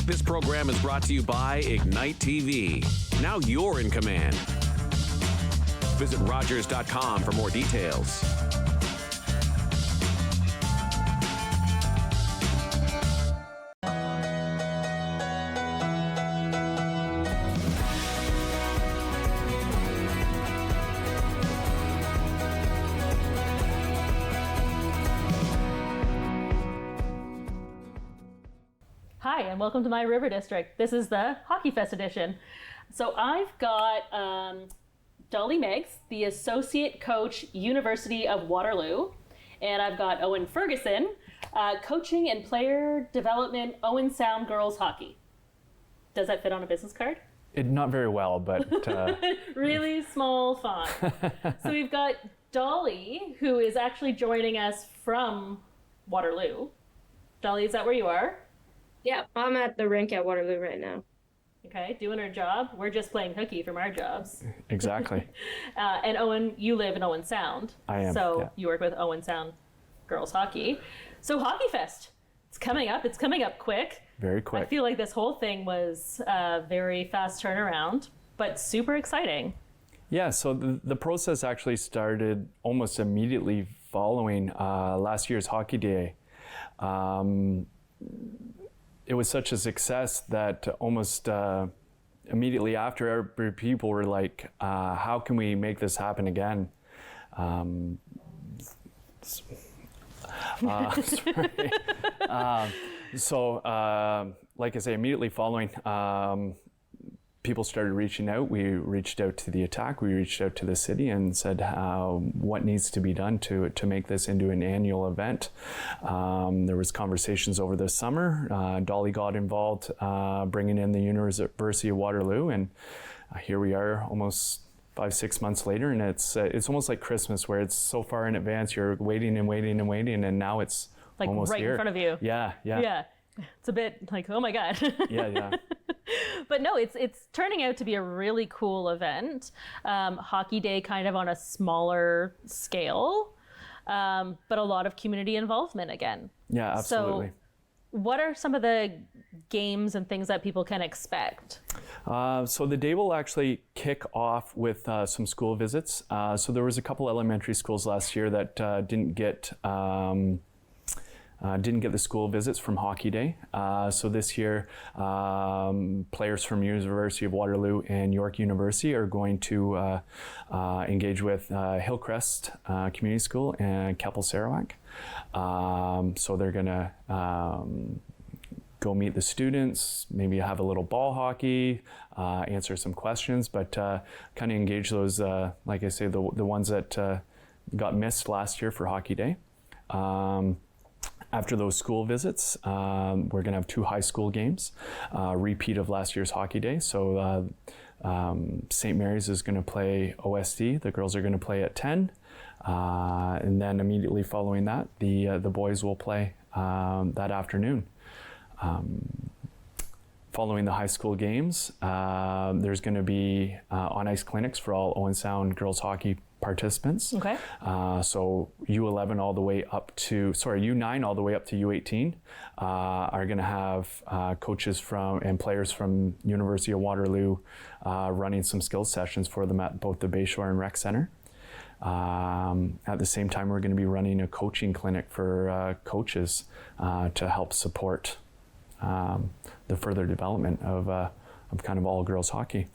This program is brought to you by Ignite TV. Now you're in command. Visit Rogers.com for more details. Hi, and welcome to my River District. This is the Hockey Fest edition. So I've got Dolly Meggs, the Associate Coach, University of Waterloo, and I've got Owen Ferguson, Coaching and Player Development, Owen Sound Girls Hockey. Does that fit on a business card? Not very well, but... Really small font. So we've got Dolly, who is actually joining us from Waterloo. Dolly, is that where you are? Yeah, I'm at the rink at Waterloo right now. Okay, doing our job. We're just playing hooky from our jobs. Exactly. And Owen, you live in Owen Sound. I am, So yeah. you work with Owen Sound Girls Hockey. So Hockey Fest, it's coming up. It's coming up quick. Very quick. I feel like this whole thing was a very fast turnaround, but super exciting. Yeah, so the process actually started almost immediately following last year's Hockey Day. It was such a success that almost immediately after, people were like, how can we make this happen again? Like I say, immediately following, people started reaching out. We reached out to the Attack, we reached out to the city and said what needs to be done to make this into an annual event. There was conversations over the summer. Dolly got involved bringing in the University of Waterloo, and here we are almost 5-6 months later, and it's almost like Christmas where it's so far in advance, you're waiting and waiting and waiting, and now it's like almost right here. in front of you. Yeah. It's a bit like, oh my God. Yeah. But no, it's turning out to be a really cool event. Hockey Day kind of on a smaller scale, but a lot of community involvement again. Yeah, absolutely. So what are some of the games and things that people can expect? So the day will actually kick off with some school visits. So there was a couple elementary schools last year that didn't get the school visits from Hockey Day. So this year, players from University of Waterloo and York University are going to engage with Hillcrest Community School and Keppel Sarawak. So they're going to go meet the students, maybe have a little ball hockey, answer some questions, but kind of engage those, like I say, the ones that got missed last year for Hockey Day. After those school visits, we're going to have 2 high school games, repeat of last year's Hockey Day. So St. Mary's is going to play OSD. The girls are going to play at 10. And then immediately following that, the boys will play that afternoon. Following the high school games, there's going to be on-ice clinics for all Owen Sound girls hockey participants. Okay. So U11 all the way up to, U9 all the way up to U18 are going to have coaches and players from University of Waterloo running some skills sessions for them at both the Bayshore and Rec Center. At the same time, we're going to be running a coaching clinic for coaches to help support the further development of kind of all girls hockey.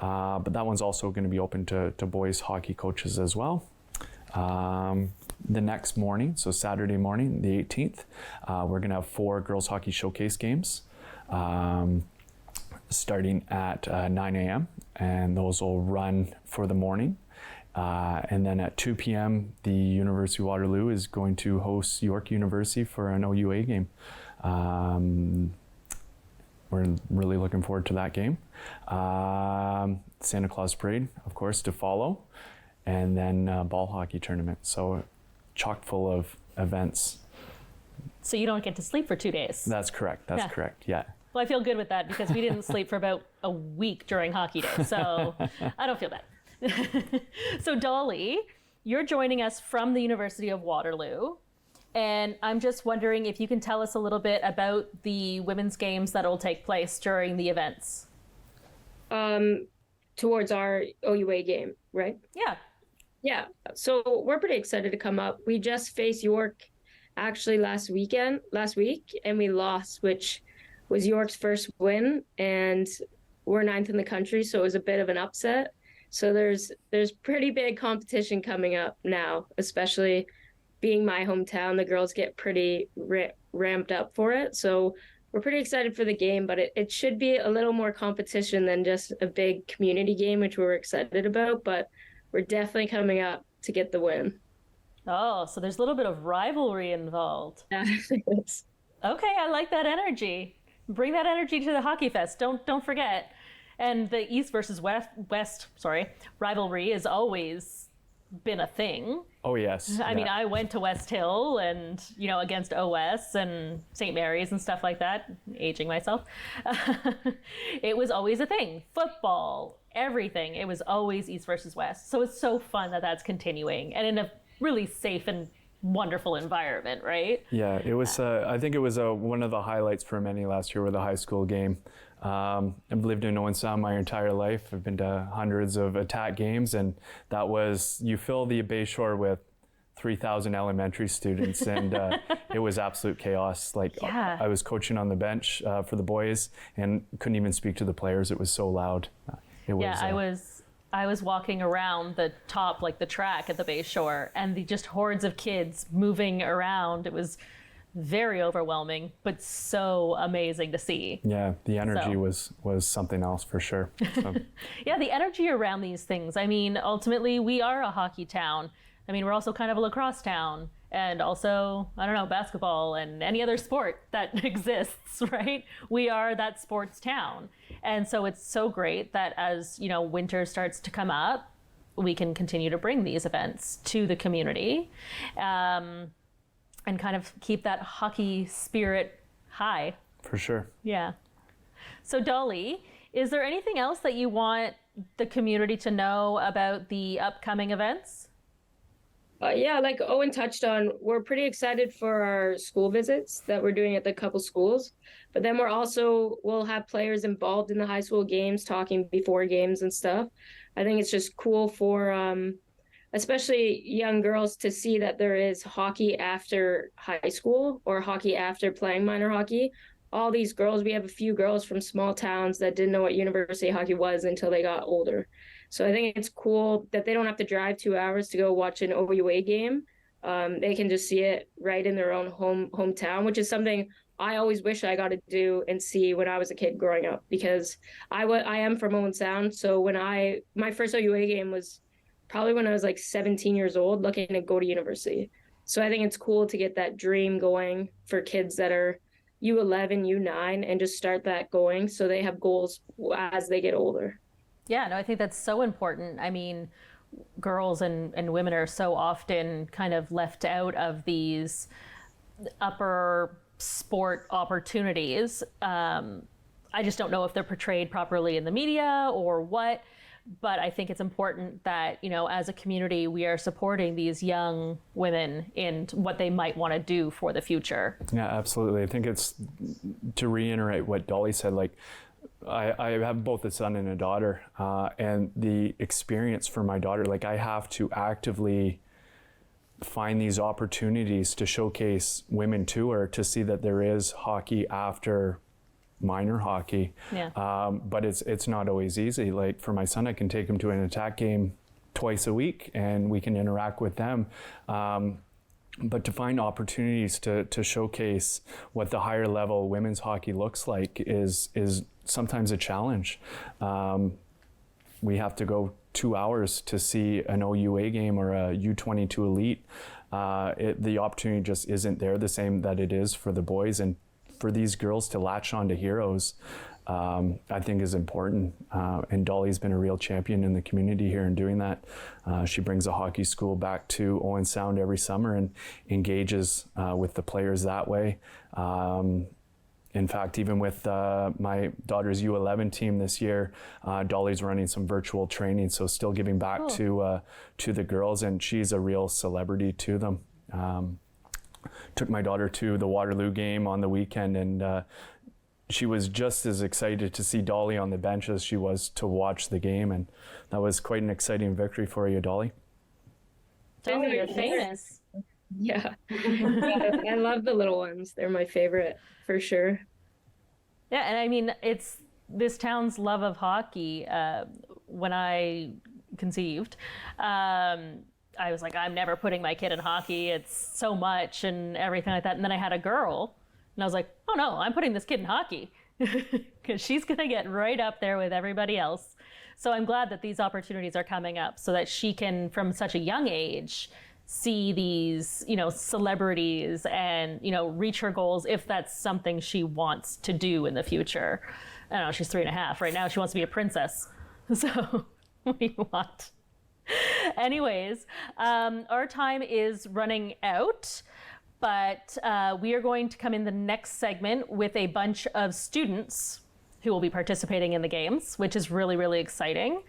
But that one's also going to be open to boys hockey coaches as well. The next morning, so Saturday morning, the 18th, we're going to have 4 girls hockey showcase games starting at 9 a.m. and those will run for the morning. And then at 2 p.m., the University of Waterloo is going to host York University for an OUA game. We're really looking forward to that game. Santa Claus Parade, of course, to follow. And then ball hockey tournament. So chock full of events. So you don't get to sleep for 2 days. That's correct. That's correct. Yeah. Well, I feel good with that because we didn't sleep for about a week during Hockey Day. So I don't feel bad. So Dolly, you're joining us from the University of Waterloo. And I'm just wondering if you can tell us a little bit about the women's games that will take place during the events. Towards our OUA game, right? Yeah. Yeah. So we're pretty excited to come up. We just faced York actually last week, and we lost, which was York's first win, and we're ninth in the country, so it was a bit of an upset. So there's pretty big competition coming up now, especially being my hometown. The girls get pretty ramped up for it. So we're pretty excited for the game, but it should be a little more competition than just a big community game, which we're excited about, but we're definitely coming up to get the win. Oh, so there's a little bit of rivalry involved. Okay, I like that energy. Bring that energy to the Hockey Fest. Don't forget. And the East versus West rivalry has always been a thing. Oh, yes. I mean, I went to West Hill and, against OS and St. Mary's and stuff like that, aging myself. It was always a thing. Football, everything. It was always East versus West. So it's so fun that that's continuing and in a really safe and wonderful environment, right? Yeah, it was. I think it was one of the highlights for many last year with a high school game. I've lived in Owen Sound my entire life. I've been to hundreds of attack games, and that was, you fill the Bayshore with 3,000 elementary students, and it was absolute chaos. I was coaching on the bench for the boys and couldn't even speak to the players. It was so loud. I was walking around the top, the track at the Bayshore, and the just hordes of kids moving around. It was very overwhelming, but so amazing to see. Yeah, the energy was something else for sure. So. Yeah, the energy around these things. I mean, ultimately, we are a hockey town. I mean, we're also kind of a lacrosse town, and also, basketball and any other sport that exists, right? We are that sports town. And so it's so great that as, winter starts to come up, we can continue to bring these events to the community. And kind of keep that hockey spirit high. For sure. Yeah. So Dolly, is there anything else that you want the community to know about the upcoming events? Yeah, like Owen touched on, we're pretty excited for our school visits that we're doing at the couple schools. But then we'll have players involved in the high school games, talking before games and stuff. I think it's just cool for especially young girls to see that there is hockey after high school or hockey after playing minor hockey. All these girls, we have a few girls from small towns that didn't know what university hockey was until they got older. So I think it's cool that they don't have to drive 2 hours to go watch an OUA game. They can just see it right in their own hometown, which is something I always wish I got to do and see when I was a kid growing up, because I am from Owen Sound. So my first OUA game was probably when I was 17 years old, looking to go to university. So I think it's cool to get that dream going for kids that are U11, U9, and just start that going so they have goals as they get older. Yeah, no, I think that's so important. I mean, girls and women are so often kind of left out of these upper sport opportunities. I just don't know if they're portrayed properly in the media or what. But I think it's important that, as a community, we are supporting these young women in what they might want to do for the future. Yeah, absolutely. I think it's, to reiterate what Dolly said, I have both a son and a daughter, and the experience for my daughter, I have to actively find these opportunities to showcase women to her, to see that there is hockey after minor hockey. Yeah. But it's not always easy. For my son, I can take him to an attack game twice a week and we can interact with them. But to find opportunities to showcase what the higher level women's hockey looks like is sometimes a challenge. We have to go 2 hours to see an OUA game or a U22 elite. The opportunity just isn't there the same that it is for the boys, and for these girls to latch on to heroes, I think is important. And Dolly's been a real champion in the community here in doing that. She brings a hockey school back to Owen Sound every summer and engages with the players that way. In fact, even with my daughter's U11 team this year, Dolly's running some virtual training, so still giving back to the girls, and she's a real celebrity to them. took my daughter to the Waterloo game on the weekend, and she was just as excited to see Dolly on the bench as she was to watch the game, and that was quite an exciting victory for you, Dolly. Dolly, you're famous. Yeah. I love the little ones. They're my favorite for sure. Yeah, and I mean, it's this town's love of hockey. When I conceived, I was like, I'm never putting my kid in hockey. It's so much and everything like that. And then I had a girl, and I was like, oh no, I'm putting this kid in hockey because she's going to get right up there with everybody else. So I'm glad that these opportunities are coming up so that she can, from such a young age, see these, celebrities and, reach her goals if that's something she wants to do in the future. I don't know, she's 3.5. Right now she wants to be a princess. So what do you want? Anyways, our time is running out, but we are going to come in the next segment with a bunch of students who will be participating in the games, which is really, really exciting.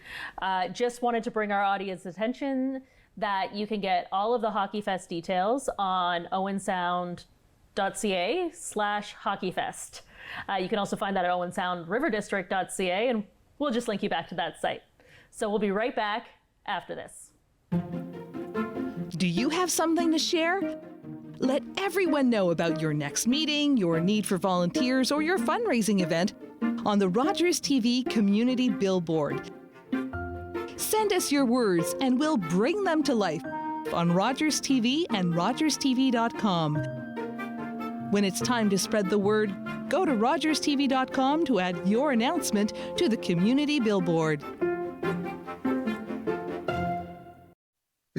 Just wanted to bring our audience attention that you can get all of the Hockey Fest details on owensound.ca/hockeyfest. You can also find that at owensoundriverdistrict.ca, and we'll just link you back to that site. So we'll be right back after this. Do you have something to share? Let everyone know about your next meeting, your need for volunteers, or your fundraising event on the Rogers TV Community Billboard. Send us your words and we'll bring them to life on Rogers TV and rogerstv.com. When it's time to spread the word, go to rogerstv.com to add your announcement to the Community Billboard.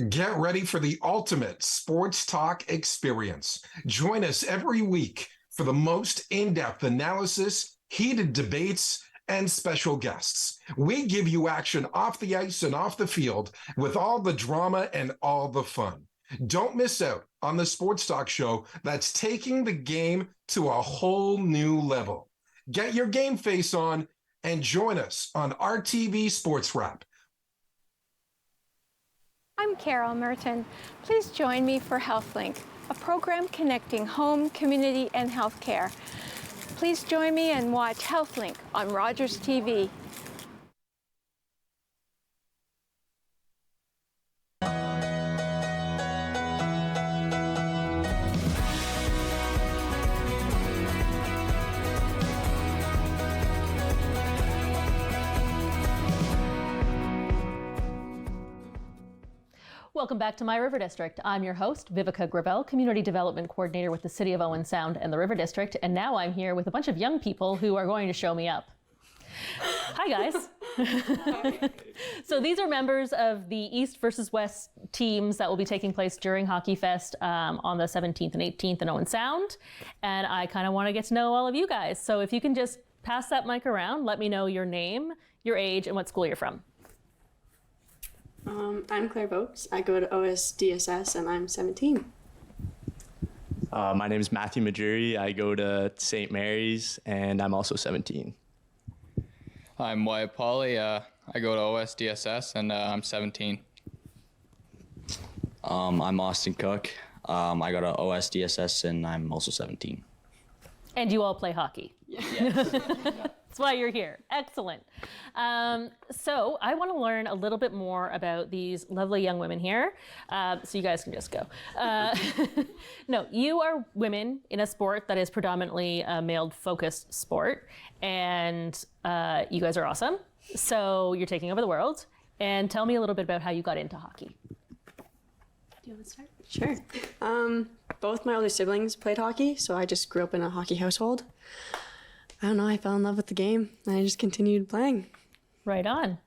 Get ready for the ultimate sports talk experience. Join us every week for the most in-depth analysis, heated debates, and special guests. We give you action off the ice and off the field with all the drama and all the fun. Don't miss out on the sports talk show that's taking the game to a whole new level. Get your game face on and join us on RTV Sports Wrap. I'm Carol Merton. Please join me for HealthLink, a program connecting home, community, and healthcare. Please join me and watch HealthLink on Rogers TV. Welcome back to My River District. I'm your host, Viveca Gravel, Community Development Coordinator with the City of Owen Sound and the River District, and now I'm here with a bunch of young people who are going to show me up. Hi, guys. So these are members of the East versus West teams that will be taking place during Hockey Fest on the 17th and 18th in Owen Sound, and I kind of want to get to know all of you guys. So if you can just pass that mic around, let me know your name, your age, and what school you're from. I'm Claire Vokes. I go to OSDSS and I'm 17. My name is Matthew Majuri. I go to St. Mary's and I'm also 17. I'm Wyatt Pauly. I go to OSDSS and I'm 17. I'm Austin Cook. I go to OSDSS and I'm also 17. And you all play hockey. Yes. That's why you're here. Excellent. So I want to learn a little bit more about these lovely young women here. So you guys can just go. No, you are women in a sport that is predominantly a male-focused sport, and you guys are awesome. So you're taking over the world. And tell me a little bit about how you got into hockey. Do you want to start? Sure. Both my older siblings played hockey, so I just grew up in a hockey household. I don't know, I fell in love with the game and I just continued playing. Right on.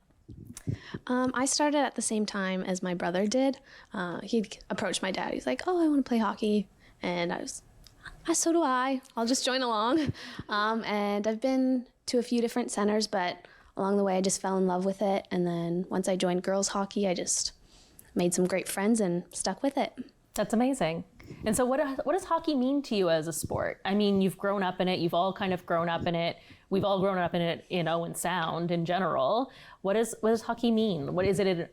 I started at the same time as my brother did. He approached my dad. He's like, oh, I want to play hockey. And I was, so do I. I'll just join along. And I've been to a few different centers, but along the way I just fell in love with it. And then once I joined girls hockey, I just made some great friends and stuck with it. That's amazing. And so what does hockey mean to you as a sport? I mean, you've grown up in it. You've all kind of grown up in it. We've all grown up in it in Owen Sound in general. What does hockey mean? What is it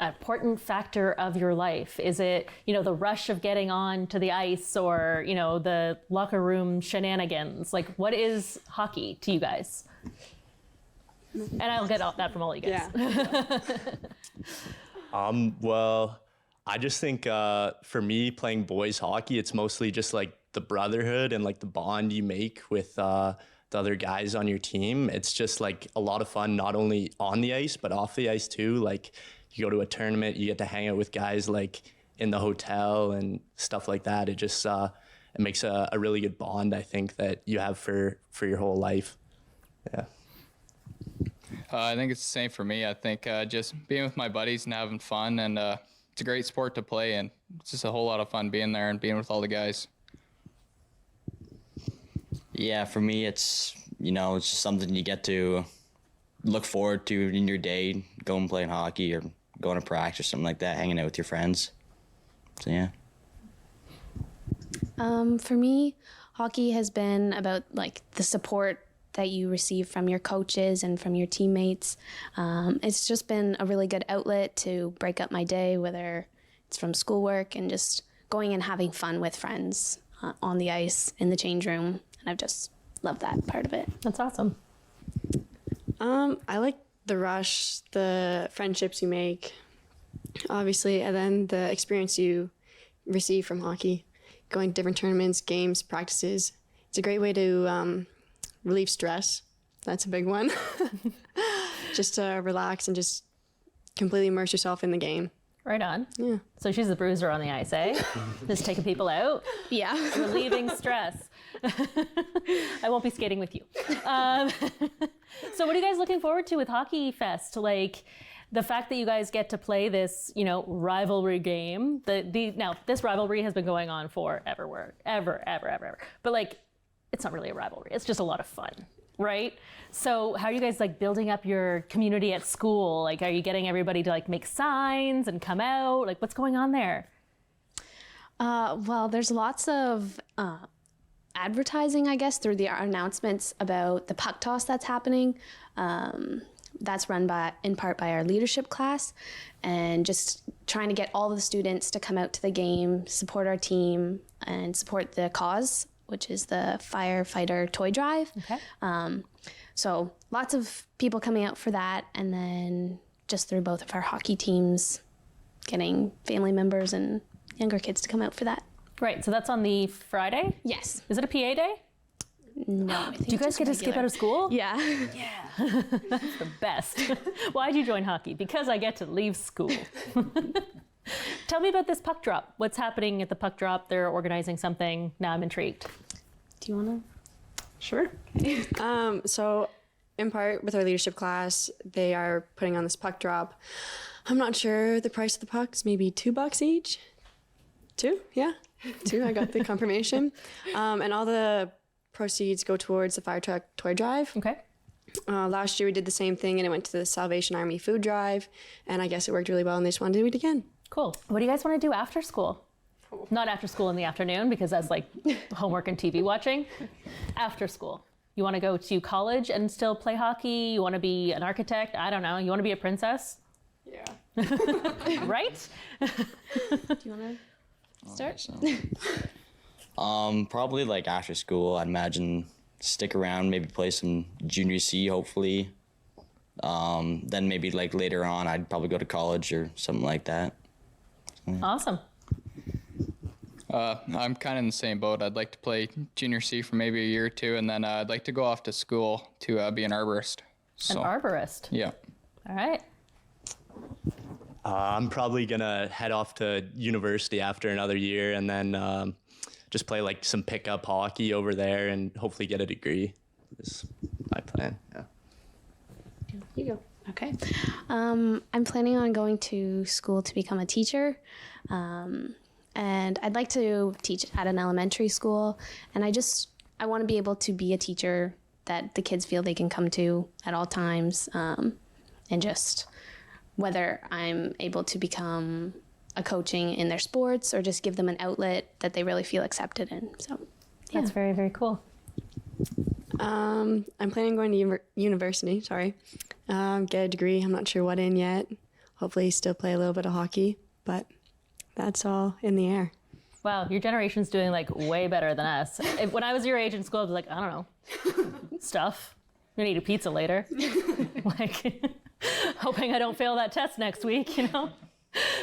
important factor of your life? Is it, the rush of getting on to the ice, or, the locker room shenanigans? Like, what is hockey to you guys? And I'll get that from all you guys. Yeah. Well, I just think for me, playing boys hockey, it's mostly just like the brotherhood and like the bond you make with the other guys on your team. It's just like a lot of fun, not only on the ice, but off the ice too. Like, you go to a tournament, you get to hang out with guys like in the hotel and stuff like that. It just it makes a really good bond, I think, that you have for your whole life. Yeah. I think it's the same for me. I think just being with my buddies and having fun, and it's a great sport to play, and it's just a whole lot of fun being there and being with all the guys. Yeah, for me, it's it's just something you get to look forward to in your day, going playing hockey or going to practice or something like that, hanging out with your friends. So yeah. For me, hockey has been about like the support that you receive from your coaches and from your teammates. It's just been a really good outlet to break up my day, whether it's from schoolwork and just going and having fun with friends on the ice, in the change room. And I've just loved that part of it. That's awesome. I like the rush, the friendships you make, obviously, and then the experience you receive from hockey, going to different tournaments, games, practices. It's a great way to relieve stress. That's a big one. Just to relax and just completely immerse yourself in the game. Right on. Yeah. So she's the bruiser on the ice, eh? Just taking people out. Yeah. Relieving stress. I won't be skating with you. So what are you guys looking forward to with Hockey Fest? Like, the fact that you guys get to play this, rivalry game. Now, this rivalry has been going on forever. But like, it's not really a rivalry. It's just a lot of fun, right? So how are you guys like building up your community at school? Like, are you getting everybody to like make signs and come out? Like, what's going on there? Well, there's lots of advertising, I guess, through the announcements about the puck toss that's happening. That's run in part by our leadership class, and just trying to get all of the students to come out to the game, support our team, and support the cause, which is the firefighter toy drive. Okay. So lots of people coming out for that, and then just through both of our hockey teams, getting family members and younger kids to come out for that. Right, so that's on the Friday? Yes. Is it a PA day? No, I think Do you guys get to skip out of school? Yeah. Yeah. That's the best. Why'd you join hockey? Because I get to leave school. Tell me about this puck drop. What's happening at the puck drop? They're organizing something. Now I'm intrigued. Do you want to? Sure. So in part with our leadership class, they are putting on this puck drop. I'm not sure the price of the pucks, maybe $2 each. 2? Yeah. 2. I got the confirmation. And all the proceeds go towards the fire truck toy drive. Okay. Last year we did the same thing, and it went to the Salvation Army food drive, and I guess it worked really well, and they just wanted to do it again. Cool. What do you guys want to do after school? Not after school in the afternoon, because that's like homework and TV watching. After school. You want to go to college and still play hockey? You want to be an architect? I don't know. You want to be a princess? Yeah. Right? Do you want to start? Probably like after school, I'd imagine stick around, maybe play some junior C, hopefully. Then maybe like later on, I'd probably go to college or something like that. Awesome. I'm kind of in the same boat. I'd like to play junior C for maybe a year or two, and then I'd like to go off to school to be an arborist. So, An arborist? Yeah. All right. I'm probably going to head off to university after another year, and then just play like some pickup hockey over there and hopefully get a degree. Is my plan. Yeah. You go. Okay. I'm planning on going to school to become a teacher. And I'd like to teach at an elementary school. And I want to be able to be a teacher that the kids feel they can come to at all times. And just whether I'm able to become a coaching in their sports or just give them an outlet that they really feel accepted in. So yeah. That's very, very cool. I'm planning on going to university, get a degree. I'm not sure what in yet. hopefully still play a little bit of hockey, but that's all in the air. Wow, your generation's doing like way better than us. When I was your age in school, I was like, I don't know, stuff. I'm gonna eat a pizza later. Like, hoping I don't fail that test next week, you know?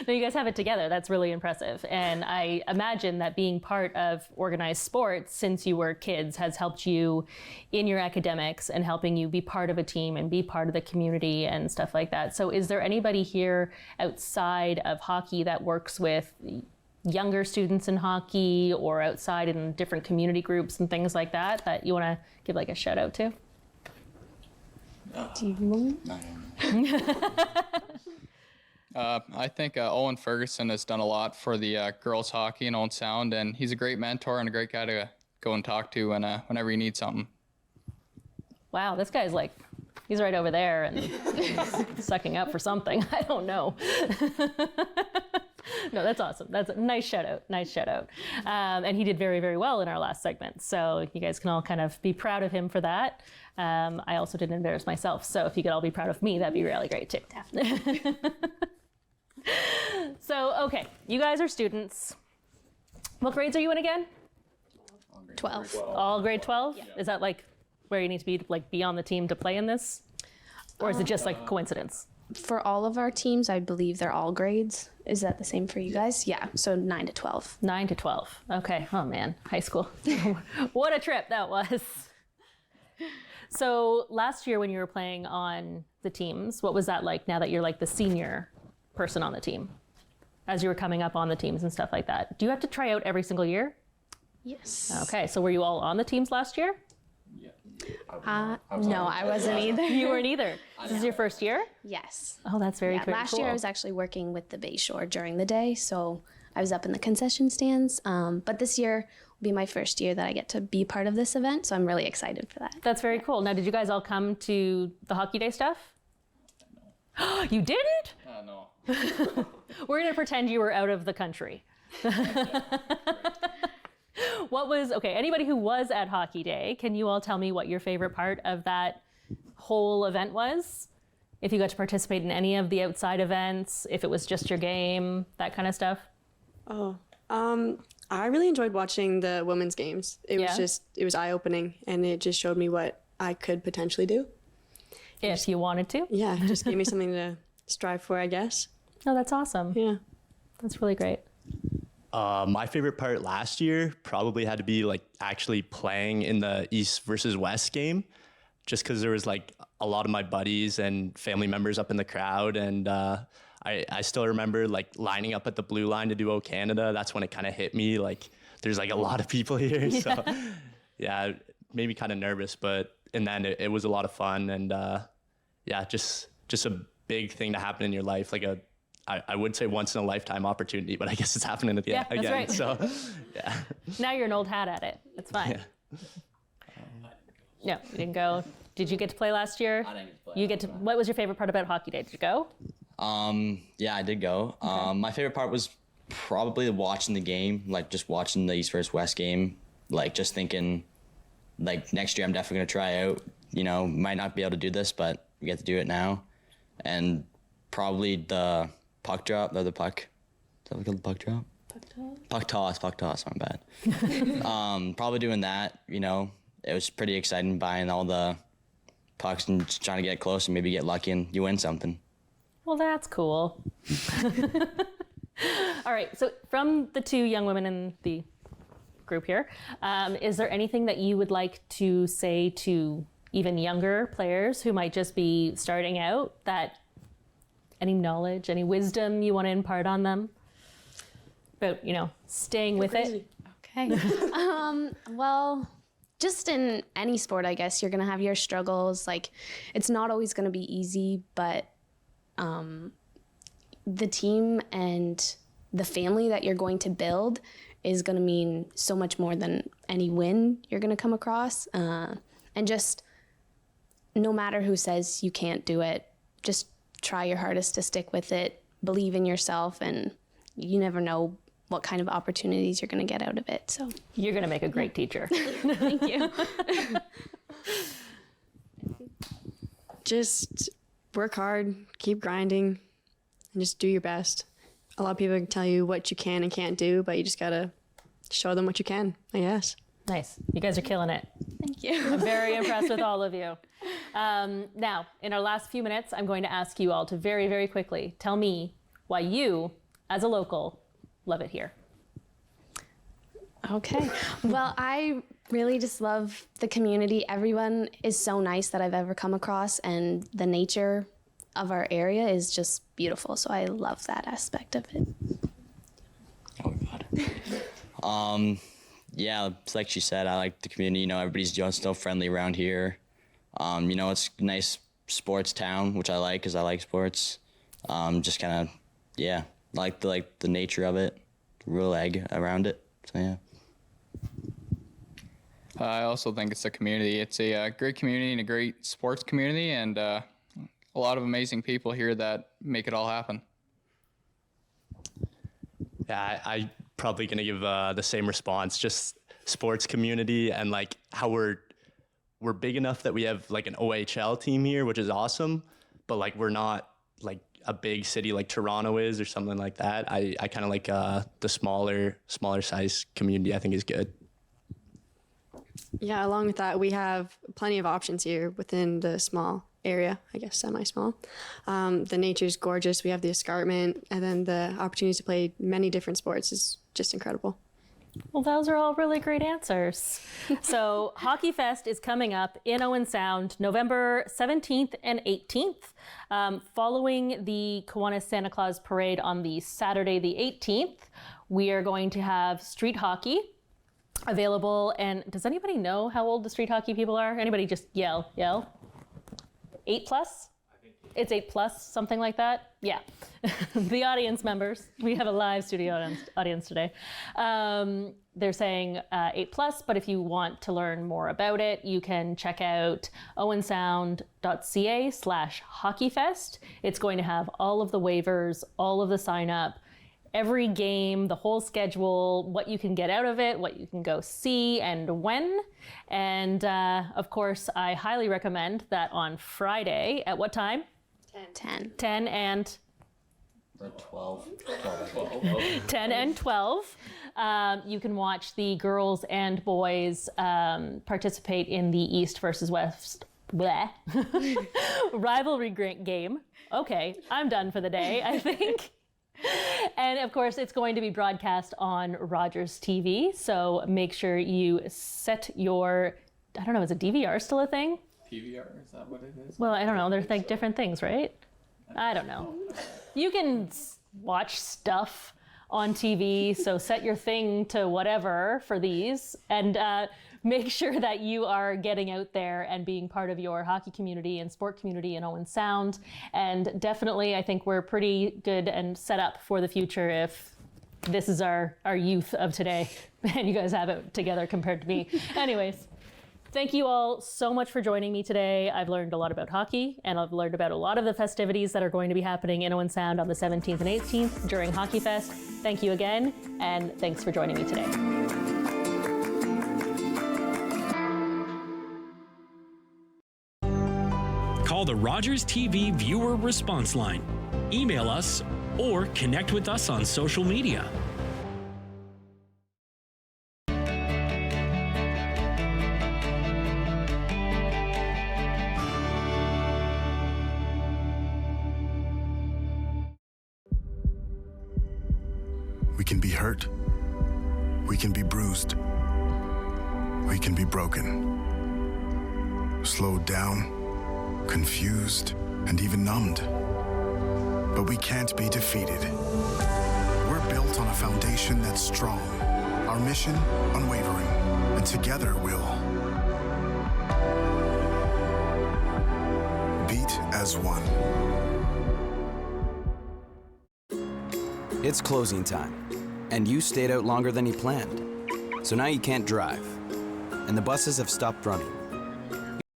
No, you guys have it together. That's really impressive. And I imagine that being part of organized sports since you were kids has helped you in your academics and helping you be part of a team and be part of the community and stuff like that. So is there anybody here outside of hockey that works with younger students in hockey or outside in different community groups and things like that that you want to give like a shout out to? Do you know? I think Owen Ferguson has done a lot for the girls hockey in Owen Sound, and he's a great mentor and a great guy to go and talk to whenever you need something. Wow, this guy's like, he's right over there and he's sucking up for something. I don't know. No, that's awesome. That's a nice shout out. Nice shout out. And he did very, very well in our last segment. So you guys can all kind of be proud of him for that. I also didn't embarrass myself. So if you could all be proud of me, that'd be really great too. So, okay, you guys are students. What grades are you in again? 12. All grade 12? Yeah. Is that like where you need to be on the team to play in this? Or is it just like a coincidence? For all of our teams, I believe they're all grades. Is that the same for you guys? Yeah, so 9 to 12. 9 to 12. Okay, oh man, high school. What a trip that was. So last year when you were playing on the teams, what was that like now that you're like the senior person on the team? As you were coming up on the teams and stuff like that. Do you have to try out every single year? Yes. Okay, so were you all on the teams last year? No, I wasn't either. You weren't either. This is your first year? Yes. Oh, that's very cool. Last year I was actually working with the Bayshore during the day, so I was up in the concession stands. But this year will be my first year that I get to be part of this event, so I'm really excited for that. That's very cool. Now, did you guys all come to the Hockey Day stuff? No. You didn't? No. We're going to pretend you were out of the country. Anybody who was at Hockey Day, can you all tell me what your favorite part of that whole event was? If you got to participate in any of the outside events, if it was just your game, that kind of stuff? I really enjoyed watching the women's games. It was eye-opening, and it just showed me what I could potentially do. If you wanted to? Yeah, it just gave me something to strive for, I guess. Oh, that's awesome. Yeah. That's really great. My favorite part last year probably had to be like actually playing in the East versus West game, just because there was like a lot of my buddies and family members up in the crowd. And I still remember like lining up at the blue line to do O Canada. That's when it kind of hit me. Like there's like a lot of people here. Yeah. So yeah, it made me kind of nervous, but in the end it was a lot of fun. And just a big thing to happen in your life. Like I would say once in a lifetime opportunity, but I guess it's happening again. That's right. So, yeah. Now you're an old hat at it. That's fine. Yeah. No, you didn't go. Did you get to play last year? I didn't get to play. What was your favorite part about Hockey Day? Did you go? Yeah, I did go. Okay. My favorite part was probably watching the game, like just watching the East versus West game, like just thinking, like next year I'm definitely gonna try out. You know, might not be able to do this, but we get to do it now, and probably the puck drop, the puck. Is that what called the puck drop? Puck toss, my bad. Probably doing that, you know. It was pretty exciting buying all the pucks and just trying to get close and maybe get lucky and you win something. Well, that's cool. All right, so from the two young women in the group here, is there anything that you would like to say to even younger players who might just be starting out, that any knowledge, any wisdom you want to impart on them about, staying with it? Okay. Well, just in any sport, I guess you're going to have your struggles. Like, it's not always going to be easy, but the team and the family that you're going to build is going to mean so much more than any win you're going to come across. And just no matter who says you can't do it, just try your hardest to stick with it, believe in yourself, and you never know what kind of opportunities you're going to get out of it. So you're going to make a great teacher. Thank you. Just work hard, keep grinding, and just do your best. A lot of people can tell you what you can and can't do, but you just got to show them what you can, I guess. Nice. You guys are killing it. Thank you. I'm very impressed with all of you. Now, in our last few minutes, I'm going to ask you all to very, very quickly tell me why you, as a local, love it here. Okay. Well, I really just love the community. Everyone is so nice that I've ever come across, and the nature of our area is just beautiful. So I love that aspect of it. Oh, God. Yeah, it's like she said, I like the community. You know, everybody's just so friendly around here. You know, it's a nice sports town, which I like because I like sports. Just kind of, yeah, like the nature of it, real egg around it. So, yeah. I also think it's a community. It's a great community and a great sports community, and a lot of amazing people here that make it all happen. Yeah, I probably going to give the same response, just sports community and like how we're big enough that we have like an OHL team here, which is awesome, but like we're not like a big city like Toronto is or something like that. I kind of like the smaller size community I think is good. Yeah, along with that, we have plenty of options here within the small area, I guess semi-small. The nature's gorgeous. We have the escarpment, and then the opportunities to play many different sports is just incredible. Well, those are all really great answers. So Hockey Fest is coming up in Owen Sound, November 17th and 18th. Following the Kiwanis Santa Claus Parade on the Saturday the 18th, we are going to have street hockey available. And does anybody know how old the street hockey people are? Anybody just yell? 8+? It's 8+, something like that. Yeah. The audience members, we have a live studio audience today. They're saying 8+, but if you want to learn more about it, you can check out owensound.ca/hockeyfest. It's going to have all of the waivers, all of the sign up, every game, the whole schedule, what you can get out of it, what you can go see, and when. And of course, I highly recommend that on Friday, at what time? 10 and 12. 10 and 12. You can watch the girls and boys participate in the East versus West rivalry game. Okay, I'm done for the day, I think. And of course, it's going to be broadcast on Rogers TV. So make sure you set your, I don't know, is a DVR still a thing? PVR, is that what it is? Well, I don't know. They're like different things, right? I don't know. You can watch stuff on TV, so set your thing to whatever for these, and make sure that you are getting out there and being part of your hockey community and sport community in Owen Sound. And definitely, I think we're pretty good and set up for the future if this is our youth of today, and you guys have it together compared to me. Anyways. Thank you all so much for joining me today. I've learned a lot about hockey, and I've learned about a lot of the festivities that are going to be happening in Owen Sound on the 17th and 18th during Hockey Fest. Thank you again, and thanks for joining me today. Call the Rogers TV viewer response line, email us, or connect with us on social media. We can be hurt. We can be bruised. We can be broken. Slowed down, confused, and even numbed. But we can't be defeated. We're built on a foundation that's strong, our mission unwavering, and together we'll beat as one. It's closing time, and you stayed out longer than you planned. So now you can't drive, and the buses have stopped running.